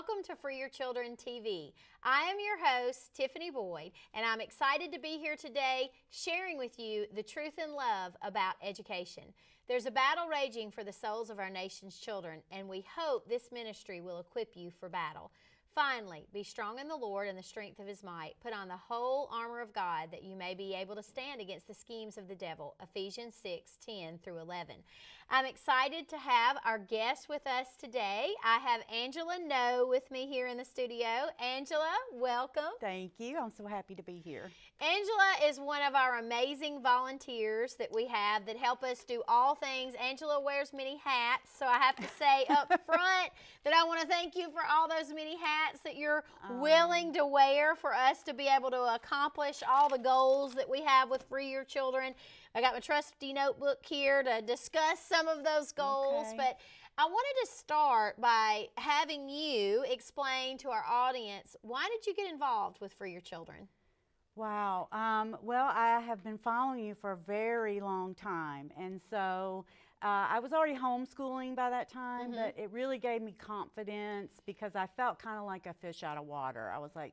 welcome to For Your Children TV. I am your host, Tiffany Boyd, and I'm excited to be here today sharing with you the truth and love about education. There's a battle raging for the souls of our nation's children, and we hope this ministry will equip you for battle. Finally, be strong in the Lord and the strength of His might. Put on the whole armor of God that you may be able to stand against the schemes of the devil. Ephesians 6:10-11. I'm excited to have our guest with us today. I have Angela No with me here in the studio. Angela, welcome. Thank you. I'm so happy to be here. Angela is one of our amazing volunteers that we have that help us do all things. Angela wears many hats, so I have to say up front that I want to thank you for all those many hats that you're willing to wear for us to be able to accomplish all the goals that we have with Free Your Children. I got my trusty notebook here to discuss some of those goals, but I wanted to start by having you explain to our audience, why did you get involved with Free Your Children? Wow. Well, I have been following you for a very long time, and so I was already homeschooling by that time, but it really gave me confidence because I felt kind of like a fish out of water. I was like,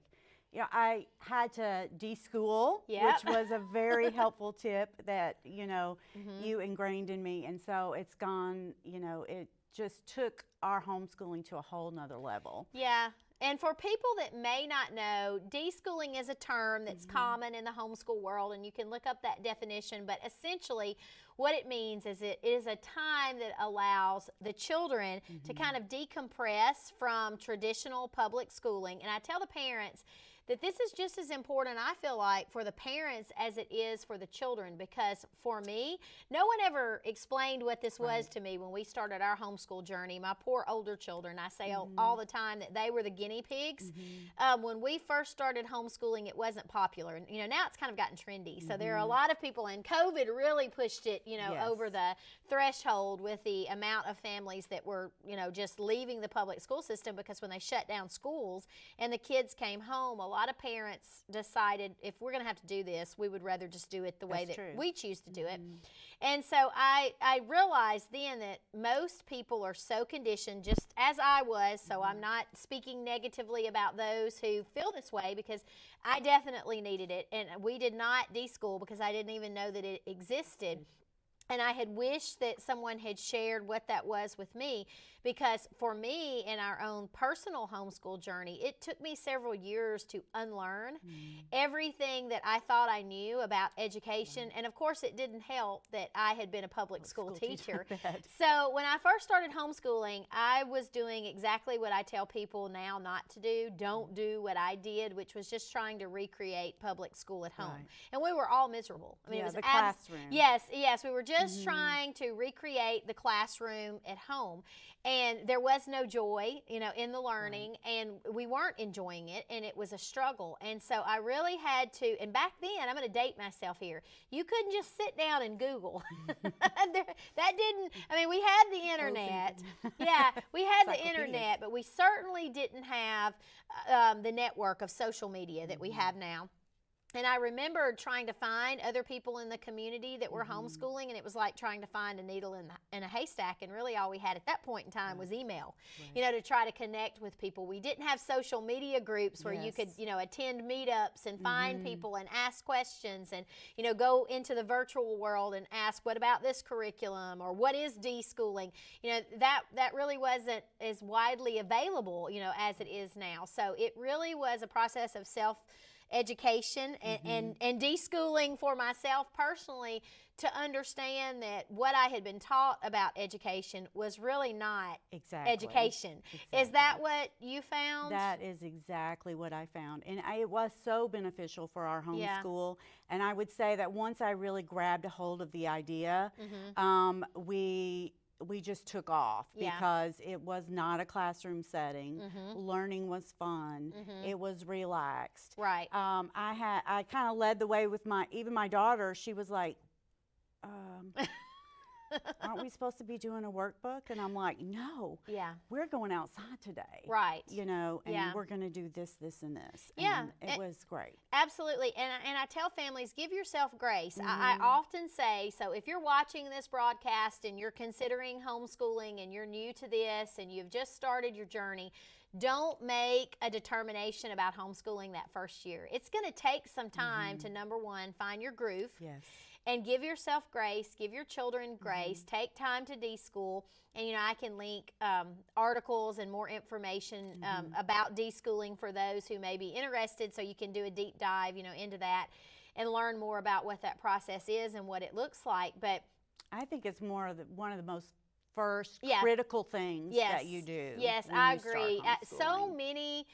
you know, I had to de-school, which was a very helpful tip that, you ingrained in me. And so it's gone, it just took our homeschooling to a whole nother level. Yeah. And for people that may not know, de-schooling is a term that's common in the homeschool world, and you can look up that definition, but essentially what it means is it is a time that allows the children to kind of decompress from traditional public schooling. And I tell the parents that this is just as important, I feel like, for the parents as it is for the children, because for me, no one ever explained what this was to me when we started our homeschool journey. My poor older children, I say all the time that they were the guinea pigs. When we first started homeschooling, it wasn't popular. And, now it's kind of gotten trendy. So there are a lot of people, and COVID really pushed it, over the threshold with the amount of families that were, just leaving the public school system, because when they shut down schools and the kids came home, a lot of parents decided, if we're going to have to do this, we would rather just do it the way that we choose to do it. And so I realized then that most people are so conditioned, just as I was, so I'm not speaking negatively about those who feel this way, because I definitely needed it. And we did not de-school because I didn't even know that it existed. And I had wished that someone had shared what that was with me, because for me, in our own personal homeschool journey, it took me several years to unlearn everything that I thought I knew about education. And of course, it didn't help that I had been a public school teacher. So when I first started homeschooling, I was doing exactly what I tell people now not to do. Don't do what I did, which was just trying to recreate public school at home. And we were all miserable. I mean, it was the classroom. Yes, we were just trying to recreate the classroom at home, and there was no joy, in the learning, and we weren't enjoying it, and it was a struggle. And so I really had to, and back then, I'm going to date myself here, you couldn't just sit down and Google. We had the internet. We had the internet, but we certainly didn't have the network of social media that we have now. And I remember trying to find other people in the community that were homeschooling, and it was like trying to find a needle in a haystack, and really all we had at that point in time was email, to try to connect with people. We didn't have social media groups where you could, attend meetups and find people and ask questions and, go into the virtual world and ask, what about this curriculum, or what is de-schooling? That really wasn't as widely available, as it is now. So it really was a process of self-education and de-schooling for myself personally, to understand that what I had been taught about education was really not education. Is that what you found? That is exactly what I found. And it was so beneficial for our homeschool. And I would say that once I really grabbed a hold of the idea, we just took off, because it was not a classroom setting. Learning was fun. It was relaxed. I kind of led the way with even my daughter. She was like, aren't we supposed to be doing a workbook? And I'm like, no, Yeah. we're going outside today. Right. You know, and Yeah. we're going to do this, this, and this. Yeah. And it was great. Absolutely. And I tell families, give yourself grace. I often say, so if you're watching this broadcast and you're considering homeschooling and you're new to this and you've just started your journey, don't make a determination about homeschooling that first year. It's going to take some time to, number one, find your groove. Yes. And give yourself grace, give your children grace, take time to deschool. And, you know, I can link articles and more information about deschooling for those who may be interested, so you can do a deep dive, you know, into that and learn more about what that process is and what it looks like. But I think it's more of one of the most first critical things that you do. Yes, I agree. So many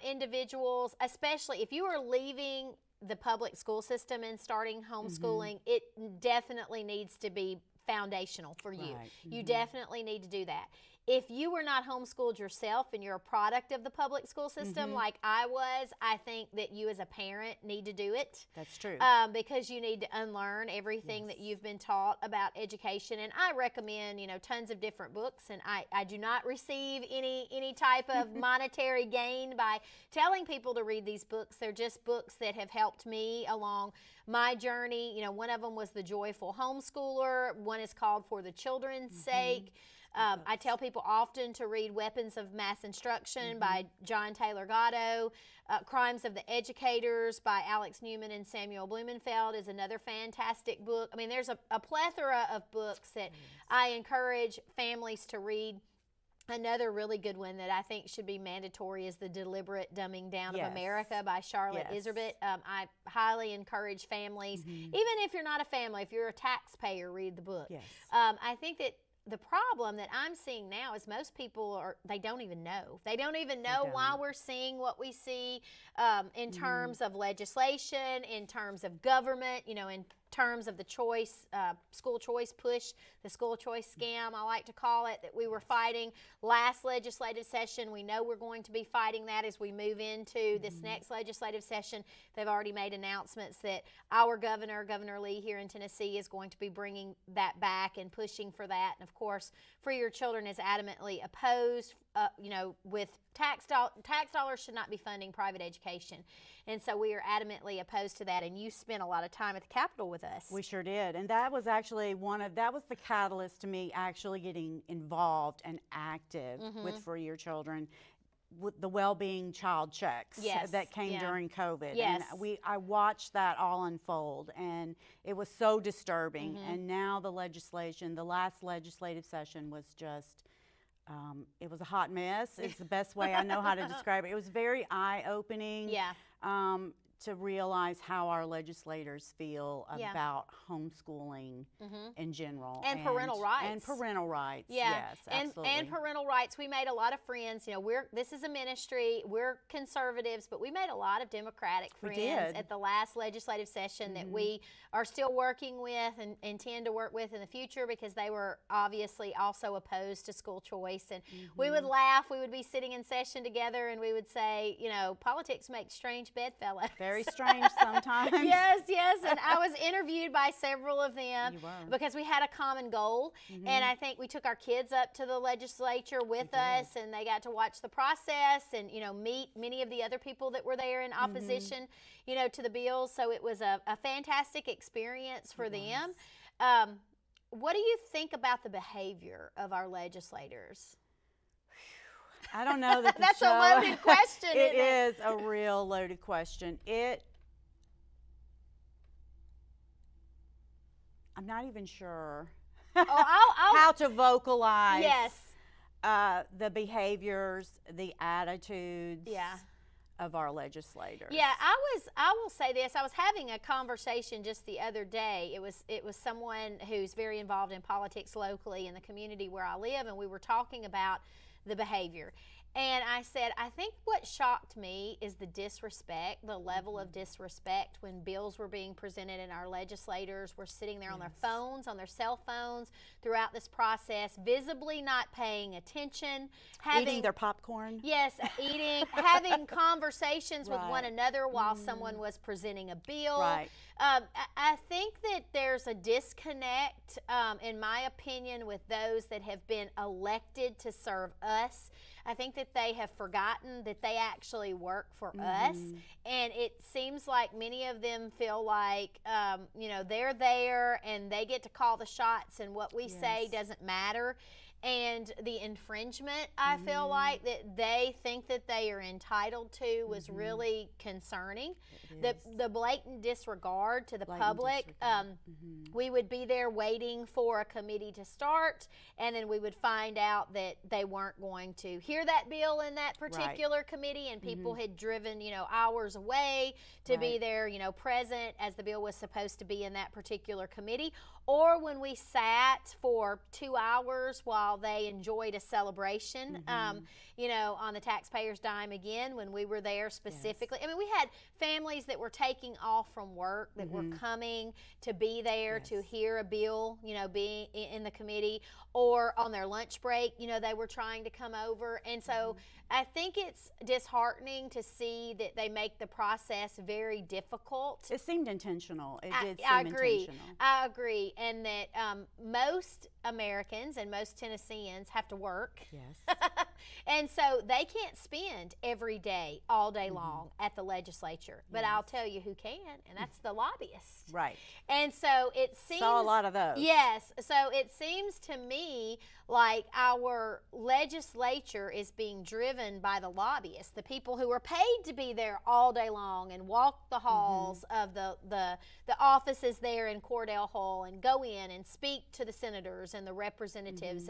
individuals, especially if you are leaving the public school system and starting homeschooling, it definitely needs to be foundational for you. Right. You definitely need to do that. If you were not homeschooled yourself and you're a product of the public school system like I was, I think that you as a parent need to do it. That's true. Because you need to unlearn everything that you've been taught about education. And I recommend, you know, tons of different books. And I do not receive any type of monetary gain by telling people to read these books. They're just books that have helped me along my journey. You know, one of them was The Joyful Homeschooler. One is called For the Children's Sake. I tell people often to read Weapons of Mass Instruction by John Taylor Gatto. Crimes of the Educators by Alex Newman and Samuel Blumenfeld is another fantastic book. I mean, there's a plethora of books that I encourage families to read. Another really good one that I think should be mandatory is The Deliberate Dumbing Down of America by Charlotte Iserbyt. I highly encourage families, even if you're not a family, if you're a taxpayer, read the book. Yes. I think that the problem that I'm seeing now is most people they don't even know. They don't even know why we're seeing what we see in terms of legislation, in terms of government, you know, in terms of the choice, school choice push, the school choice scam, I like to call it, that we were fighting last legislative session. We know we're going to be fighting that as we move into this next legislative session. They've already made announcements that our governor, Governor Lee here in Tennessee, is going to be bringing that back and pushing for that. And of course, Free Your Children is adamantly opposed, you know, with tax dollars should not be funding private education. And so we are adamantly opposed to that. And you spent a lot of time at the Capitol with us. We sure did. And that was actually that was the catalyst to me actually getting involved and active with For Your Children, with the well-being child checks that came during COVID. Yes. And I watched that all unfold, and it was so disturbing. And now the last legislative session was just, it was a hot mess. It's the best way I know how to describe it. It was very eye-opening. Yeah. To realize how our legislators feel about homeschooling in general. And parental rights. And parental rights, yes, absolutely. And parental rights. We made a lot of friends. You know, this is a ministry. We're conservatives, but we made a lot of Democratic friends at the last legislative session that we are still working with and intend to work with in the future, because they were obviously also opposed to school choice. And we would laugh. We would be sitting in session together, and we would say, you know, politics makes strange bedfellows. Very strange sometimes. Yes. And I was interviewed by several of them because we had a common goal. And I think we took our kids up to the legislature with us, and they got to watch the process and, you know, meet many of the other people that were there in opposition, you know, to the bills. So it was a fantastic experience for them. What do you think about the behavior of our legislators? I don't know that That's a loaded question. It is a real loaded question. I'm not even sure how to vocalize the behaviors, the attitudes of our legislators. Yeah, I will say this. I was having a conversation just the other day. It was someone who's very involved in politics locally in the community where I live, and we were talking about the behavior. And I said, I think what shocked me is the disrespect, the level of disrespect when bills were being presented and our legislators were sitting there on their phones, on their cell phones throughout this process, visibly not paying attention. Eating their popcorn. Yes, having conversations with one Right. another while someone was presenting a bill. Right. I think that there's a disconnect, in my opinion, with those that have been elected to serve us. I think that they have forgotten that they actually work for us, and it seems like many of them feel like, they're there and they get to call the shots, and what we say doesn't matter. And the infringement, I feel like, that they think that they are entitled to was really concerning. The blatant disregard to the public. We would be there waiting for a committee to start, and then we would find out that they weren't going to hear that bill in that particular committee, and people had driven, hours away to be there, present as the bill was supposed to be in that particular committee. Or when we sat for 2 hours while they enjoyed a celebration, on the taxpayers' dime again, when we were there specifically. I mean, we had families that were taking off from work that were coming to be there to hear a bill, being in the committee, or on their lunch break, they were trying to come over. And so I think it's disheartening to see that they make the process very difficult. It seemed intentional. It did I seem agree. intentional. I agree. And that most Americans and most Tennesseans have to work. Yes. And so they can't spend every day, all day long at the legislature. But I'll tell you who can, and that's the lobbyists. Right. And so it seems... Saw a lot of those. Yes. So it seems to me like our legislature is being driven by the lobbyists, the people who are paid to be there all day long and walk the halls of the offices there in Cordell Hall and go in and speak to the senators and the representatives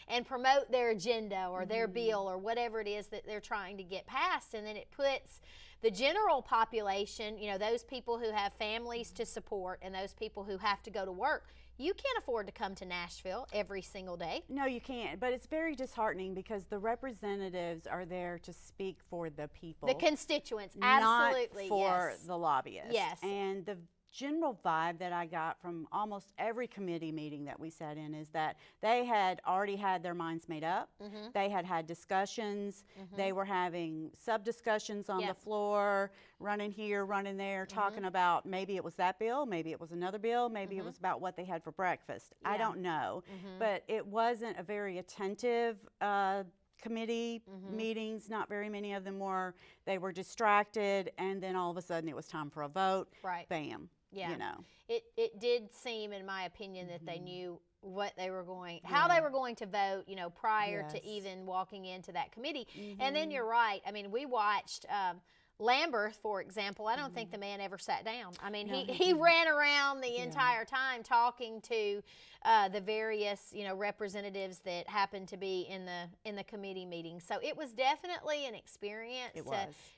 and promote their agenda or their bill or whatever it is that they're trying to get passed. And then it puts the general population, those people who have families to support and those people who have to go to work. You can't afford to come to Nashville every single day. No, you can't. But it's very disheartening because the representatives are there to speak for the people. The constituents, absolutely, not for yes. the lobbyists. Yes. And the general vibe that I got from almost every committee meeting that we sat in is that they had already had their minds made up. They had had discussions. They were having sub-discussions on the floor, running here, running there, talking about maybe it was that bill, maybe it was another bill, maybe it was about what they had for breakfast. I don't know. But it wasn't a very attentive committee meetings. Not very many of them were. They were distracted, and then all of a sudden it was time for a vote. Right. Bam. Yeah. You know. It did seem, in my opinion, that they knew what they were going, how they were going to vote, prior to even walking into that committee. And then you're right. I mean, we watched Lamberth, for example. I don't think the man ever sat down. I mean, he ran around the entire time talking to the various, representatives that happened to be in the committee meeting. So it was definitely an experience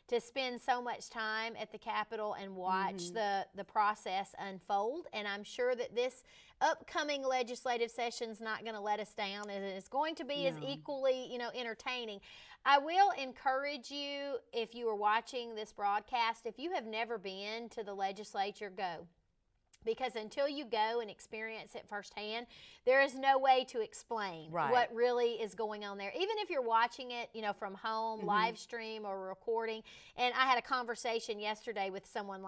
to spend so much time at the Capitol and watch the process unfold. And I'm sure that this upcoming legislative session's not going to let us down, and it's going to be as equally, entertaining. I will encourage you, if you are watching this broadcast, if you have never been to the legislature, go. Because until you go and experience it firsthand, there is no way to explain what really is going on there. Even if you're watching it, from home, live stream or recording. And I had a conversation yesterday with someone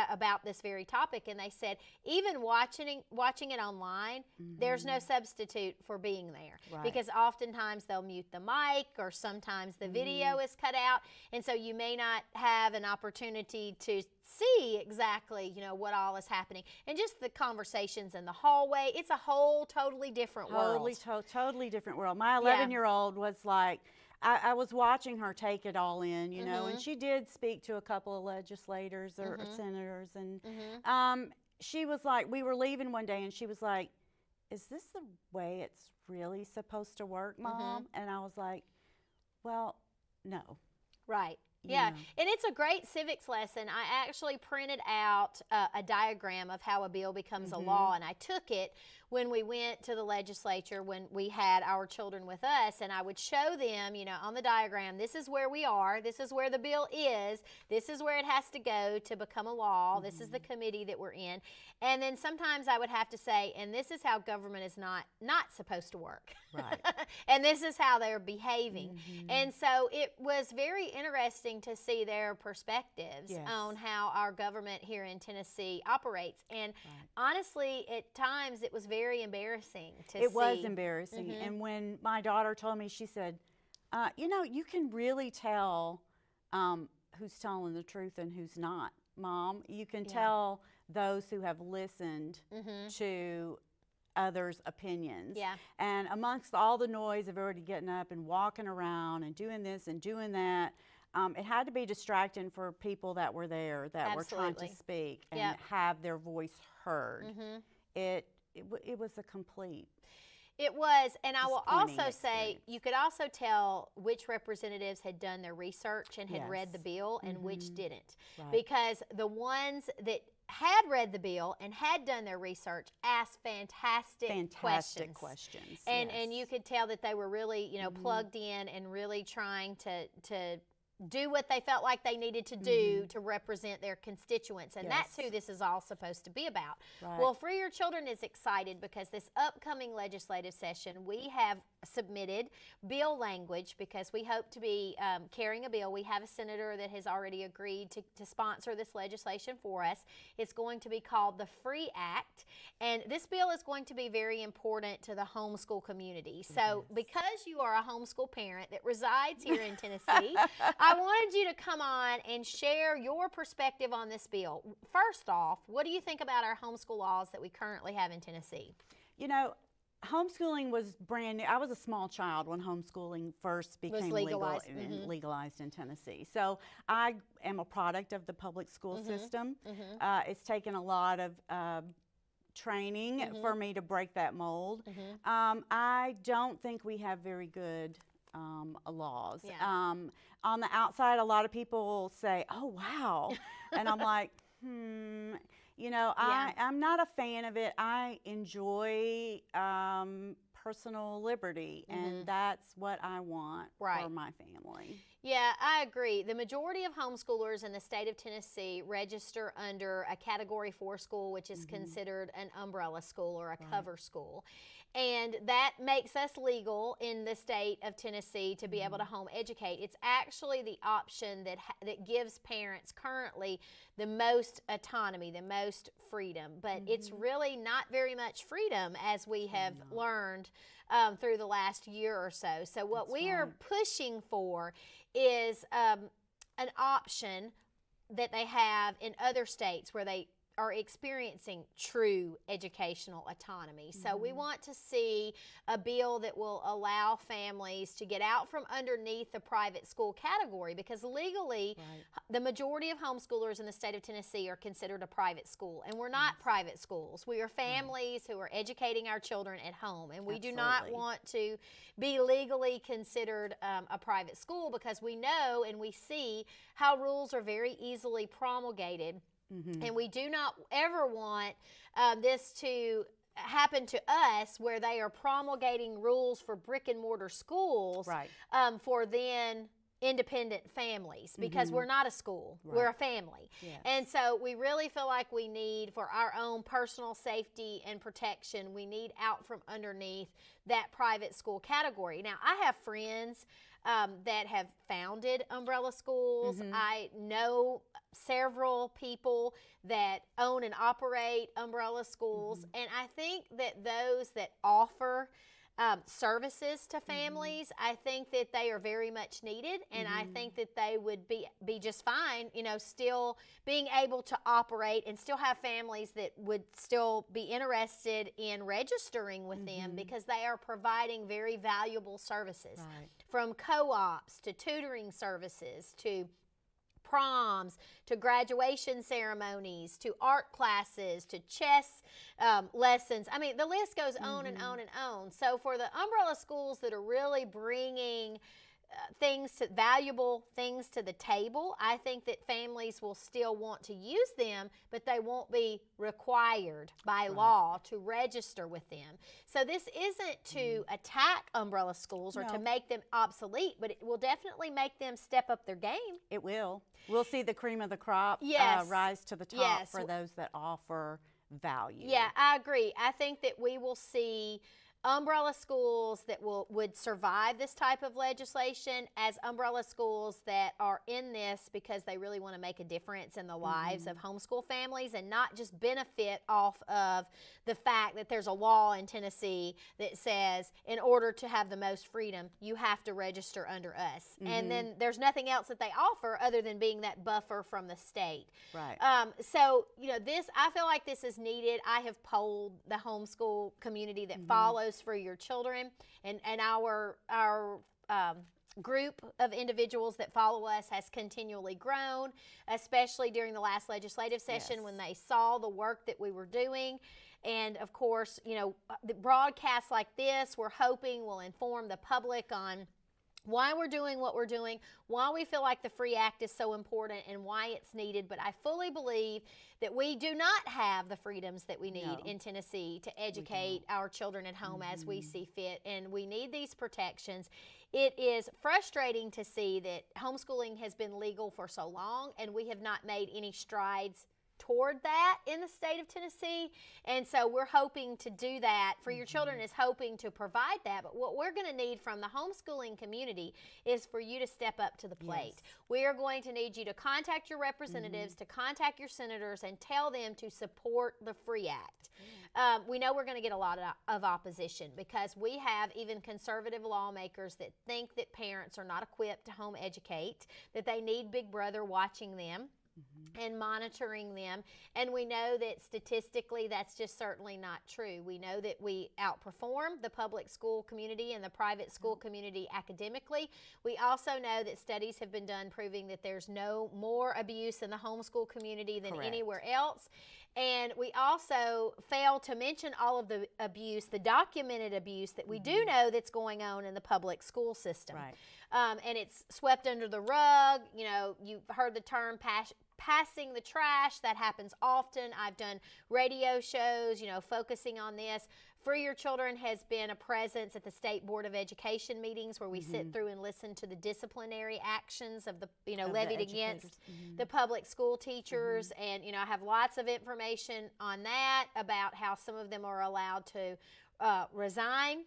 about this very topic, and they said even watching it online, there's no substitute for being there. Because oftentimes they'll mute the mic, or sometimes the video is cut out, and so you may not have an opportunity to see exactly, what all is happening. And just the conversations in the hallway, it's a whole totally different world. Totally different world. My 11-year-old was like, I was watching her take it all in, and she did speak to a couple of legislators or senators, and she was like, we were leaving one day, and she was like, is this the way it's really supposed to work, Mom? And I was like, well, no. Right. Yeah, and it's a great civics lesson. I actually printed out a diagram of how a bill becomes a law, and I took it when we went to the legislature, when we had our children with us, and I would show them, on the diagram, this is where we are, this is where the bill is, this is where it has to go to become a law, this is the committee that we're in. And then sometimes I would have to say, and this is how government is not supposed to work. Right. And this is how they're behaving. And so it was very interesting to see their perspectives on how our government here in Tennessee operates. And honestly, at times it was very embarrassing to see. It was embarrassing. And when my daughter told me, she said, you can really tell who's telling the truth and who's not, Mom. You can tell those who have listened to others' opinions. Yeah. And amongst all the noise of everybody getting up and walking around and doing this and doing that, it had to be distracting for people that were there, that were trying to speak and have their voice heard. It was a complete. It was, and I will also say, you could also tell which representatives had done their research and had read the bill and which didn't. Right. Because the ones that had read the bill and had done their research asked fantastic questions. And you could tell that they were really, plugged in and really trying to do what they felt like they needed to do to represent their constituents. And that's who this is all supposed to be about. Right. Well, Free Your Children is excited because this upcoming legislative session, we have submitted bill language because we hope to be carrying a bill. We have a senator that has already agreed to sponsor this legislation for us. It's going to be called the FREE Act. And this bill is going to be very important to the homeschool community. So because you are a homeschool parent that resides here in Tennessee, I wanted you to come on and share your perspective on this bill. First off, what do you think about our homeschool laws that we currently have in Tennessee? Homeschooling was brand new. I was a small child when homeschooling first became legalized in Tennessee. So I am a product of the public school system. It's taken a lot of training for me to break that mold. I don't think we have very good laws. On the outside, a lot of people say, "Oh, wow," and I'm like, I'm not a fan of it. I enjoy personal liberty, and that's what I want for my family. Yeah, I agree. The majority of homeschoolers in the state of Tennessee register under a Category 4 school, which is considered an umbrella school or a cover school. And that makes us legal in the state of Tennessee to be able to home educate. It's actually the option that gives parents currently the most autonomy, the most freedom. But it's really not very much freedom, as we have learned through the last year or so. So what we are pushing for is an option that they have in other states where they are experiencing true educational autonomy. So we want to see a bill that will allow families to get out from underneath the private school category, because legally the majority of homeschoolers in the state of Tennessee are considered a private school, and we're not private schools. We are families who are educating our children at home, and we do not want to be legally considered a private school, because we know and we see how rules are very easily promulgated. And we do not ever want this to happen to us, where they are promulgating rules for brick and mortar schools for then independent families, because we're not a school, we're a family. And so we really feel like we need, for our own personal safety and protection, we need out from underneath that private school category. Now, I have friends that have founded umbrella schools. I know several people that own and operate umbrella schools, and I think that those that offer services to families, I think that they are very much needed, and I think that they would be just fine, still being able to operate and still have families that would still be interested in registering with them, because they are providing very valuable services, from co-ops to tutoring services to proms, to graduation ceremonies, to art classes, to chess lessons. I mean, the list goes on and on and on. So for the umbrella schools that are really bringing valuable things to the table. I think that families will still want to use them, but they won't be required by law to register with them. So this isn't to attack umbrella schools or to make them obsolete, but it will definitely make them step up their game. It will. We'll see the cream of the crop rise to the top for those that offer value. Yeah, I agree. I think that we will see umbrella schools that would survive this type of legislation as umbrella schools that are in this because they really want to make a difference in the lives of homeschool families and not just benefit off of the fact that there's a law in Tennessee that says in order to have the most freedom, you have to register under us. And then there's nothing else that they offer other than being that buffer from the state. Right. So, I feel like this is needed. I have polled the homeschool community that follows for your children, and our group of individuals that follow us has continually grown, especially during the last legislative session when they saw the work that we were doing. And of course, the broadcasts like this, we're hoping will inform the public on why we're doing what we're doing, why we feel like the FREE Act is so important, and why it's needed. But I fully believe that we do not have the freedoms that we need in Tennessee to educate our children at home as we see fit, and we need these protections. It is frustrating to see that homeschooling has been legal for so long, and we have not made any strides toward that in the state of Tennessee. And so we're hoping to do that. For Your Children is hoping to provide that. But what we're going to need from the homeschooling community is for you to step up to the plate. We are going to need you to contact your representatives, to contact your senators, and tell them to support the FREE Act. We know we're going to get a lot of opposition because we have even conservative lawmakers that think that parents are not equipped to home educate, that they need Big Brother watching them and monitoring them. And we know that statistically that's just certainly not true. We know that we outperform the public school community and the private school community academically. We also know that studies have been done proving that there's no more abuse in the homeschool community than anywhere else. And we also fail to mention all of the abuse, the documented abuse that we do know that's going on in the public school system. And it's swept under the rug. You've heard the term passing the trash. That happens often. I've done radio shows, focusing on this. For Your Children has been a presence at the State Board of Education meetings where we sit through and listen to the disciplinary actions of the, levied against the public school teachers. And, I have lots of information on that about how some of them are allowed to resign.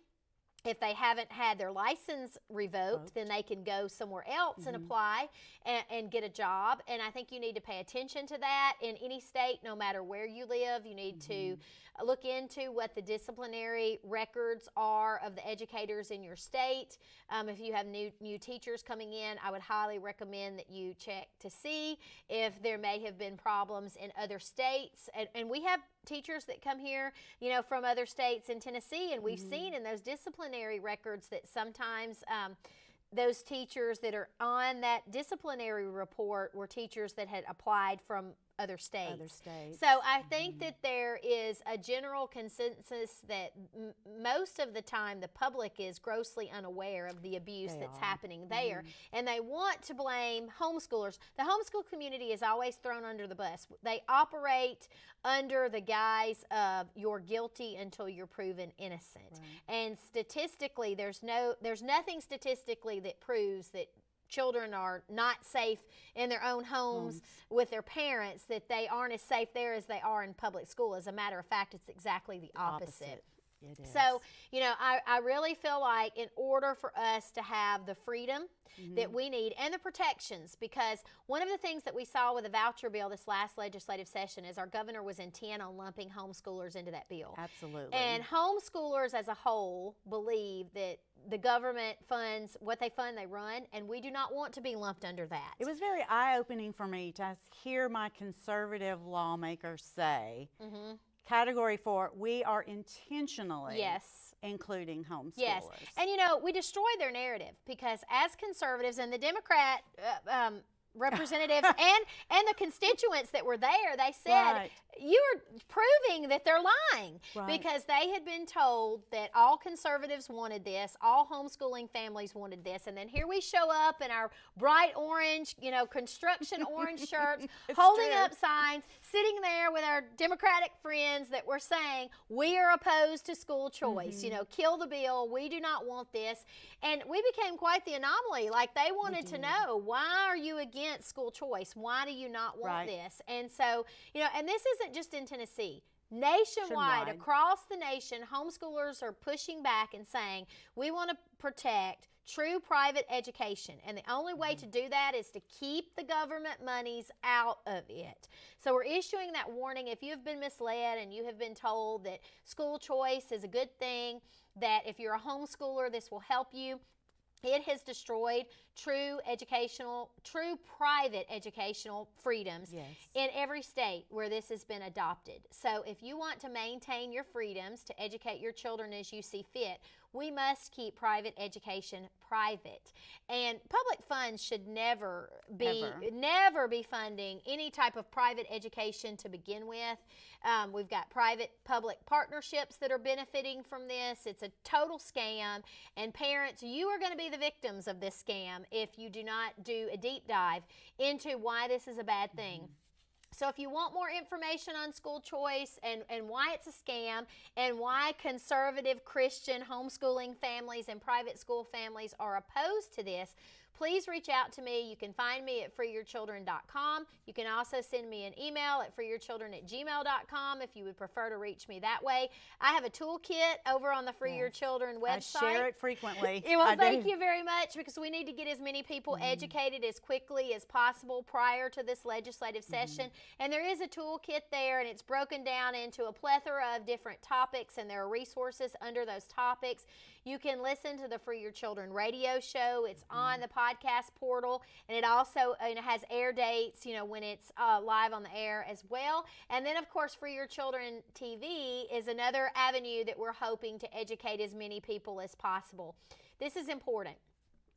If they haven't had their license revoked, then they can go somewhere else and apply and get a job. And I think you need to pay attention to that in any state, no matter where you live. You need to look into what the disciplinary records are of the educators in your state. If you have new teachers coming in, I would highly recommend that you check to see if there may have been problems in other states. And we have teachers that come here, from other states in Tennessee, and we've seen in those disciplinary records that sometimes those teachers that are on that disciplinary report were teachers that had applied from other states. So I think that there is a general consensus that most of the time the public is grossly unaware of the abuse that's happening there. And they want to blame homeschoolers. The homeschool community is always thrown under the bus. They operate under the guise of you're guilty until you're proven innocent. And statistically, there's nothing statistically that proves that children are not safe in their own homes with their parents, that they aren't as safe there as they are in public school. As a matter of fact, it's exactly the opposite. It is. So, I really feel like in order for us to have the freedom that we need and the protections, because one of the things that we saw with the voucher bill this last legislative session is our governor was intent on lumping homeschoolers into that bill. Absolutely. And homeschoolers as a whole believe that the government funds what they fund, they run, and we do not want to be lumped under that. It was very eye-opening for me to hear my conservative lawmakers say, Category 4, we are intentionally including homeschoolers. Yes, and we destroy their narrative because as conservatives and the Democrat representatives and the constituents that were there, they said, Right. you're proving that they're lying, Right. because they had been told that all conservatives wanted this, all homeschooling families wanted this, and then here we show up in our bright orange, construction orange shirts, It's holding true. up signs, sitting there with our Democratic friends that were saying, we are opposed to school choice, kill the bill, we do not want this. And we became quite the anomaly. Like, they wanted to know, why are you against school choice? Why do you not want Right. this? And so, and this isn't just in Tennessee. Nationwide, across the nation, homeschoolers are pushing back and saying, we want to protect true private education. And the only way to do that is to keep the government monies out of it. So we're issuing that warning. If you have been misled and you have been told that school choice is a good thing, that if you're a homeschooler, this will help you, it has destroyed true private educational freedoms in every state where this has been adopted. So if you want to maintain your freedoms to educate your children as you see fit, we must keep private education private. And public funds should never be funding any type of private education to begin with. We've got private-public partnerships that are benefiting from this. It's a total scam. And parents, you are going to be the victims of this scam if you do not do a deep dive into why this is a bad thing. So if you want more information on school choice and why it's a scam and why conservative Christian homeschooling families and private school families are opposed to this, please reach out to me. You can find me at freeyourchildren.com. You can also send me an email at freeyourchildren@gmail.com if you would prefer to reach me that way. I have a toolkit over on the Free Your Children website. I share it frequently. Well, thank you very much, because we need to get as many people educated as quickly as possible prior to this legislative session. And there is a toolkit there, and it's broken down into a plethora of different topics, and there are resources under those topics. You can listen to the Free Your Children radio show. It's on the podcast portal, and it also has air dates, when it's live on the air as well. And then, of course, Free Your Children TV is another avenue that we're hoping to educate as many people as possible. This is important.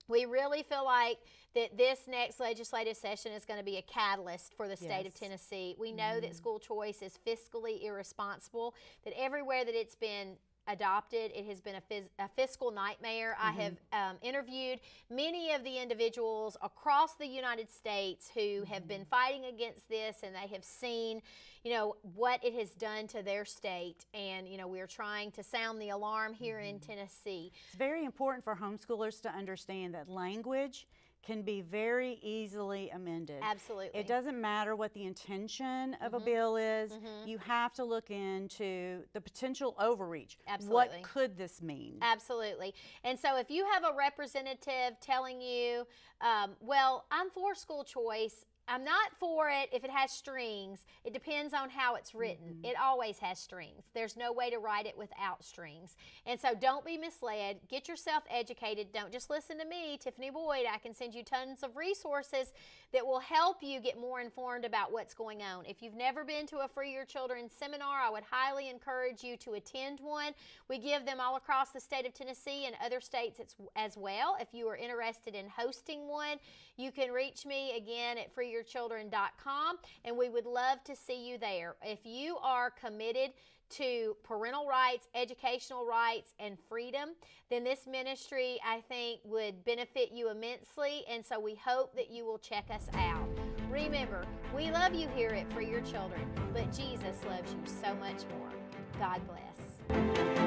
We really feel like that this next legislative session is going to be a catalyst for the state of Tennessee. We know that school choice is fiscally irresponsible, that everywhere that it's been adopted, it has been a fiscal nightmare. I have interviewed many of the individuals across the United States who have been fighting against this, and they have seen, what it has done to their state. And, we're trying to sound the alarm here in Tennessee. It's very important for homeschoolers to understand that language can be very easily amended. Absolutely. It doesn't matter what the intention of a bill is. You have to look into the potential overreach. Absolutely. What could this mean? Absolutely. And so if you have a representative telling you, well, I'm for school choice, I'm not for it if it has strings. It depends on how it's written. It always has strings. There's no way to write it without strings. And so don't be misled. Get yourself educated. Don't just listen to me, Tiffany Boyd. I can send you tons of resources that will help you get more informed about what's going on. If you've never been to a Free Your Children seminar, I would highly encourage you to attend one. We give them all across the state of Tennessee and other states as well. If you are interested in hosting one, you can reach me again at freeyourchildren.com, and we would love to see you there. If you are committed to parental rights, educational rights, and freedom, then this ministry, I think, would benefit you immensely, and so we hope that you will check us out. Remember, we love you here at Free Your Children, but Jesus loves you so much more. God bless.